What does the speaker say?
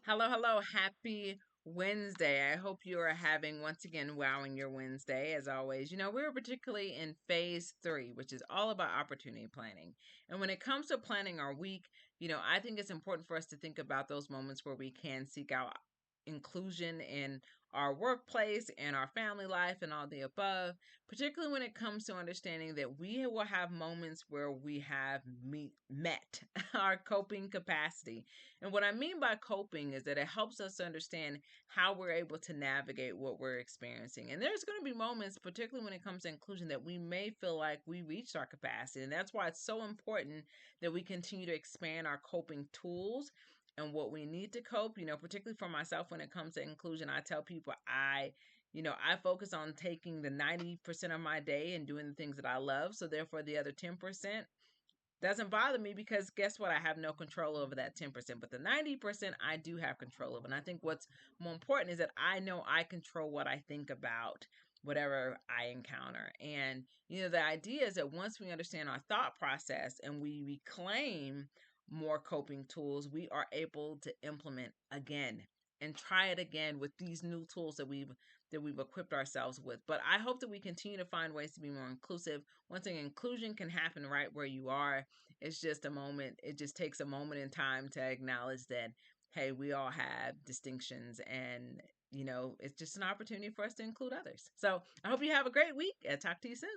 Hello, hello. Happy Wednesday. I hope you are having, once again, wowing your Wednesday. As always, we're particularly in phase three, which is all about opportunity planning. And when it comes to planning our week, I think it's important for us to think about those moments where we can seek out inclusion in our workplace and our family life and all the above, particularly when it comes to understanding that we will have moments where we have met our coping capacity. And what I mean by coping is that it helps us to understand how we're able to navigate what we're experiencing. And there's going to be moments, particularly when it comes to inclusion, that we may feel like we reached our capacity. And that's why it's so important that we continue to expand our coping tools and what we need to cope. Particularly for myself, when it comes to inclusion, I tell people I focus on taking the 90% of my day and doing the things that I love. So therefore the other 10% doesn't bother me, because guess what? I have no control over that 10%, but the 90% I do have control of. And I think what's more important is that I know I control what I think about whatever I encounter. And, the idea is that once we understand our thought process and we reclaim more coping tools, we are able to implement again and try it again with these new tools that we've equipped ourselves with. But I hope that we continue to find ways to be more inclusive. Once again, inclusion can happen right where you are. It's just a moment. It just takes a moment in time to acknowledge that, hey, we all have distinctions, and it's just an opportunity for us to include others. So I hope you have a great week, and talk to you soon.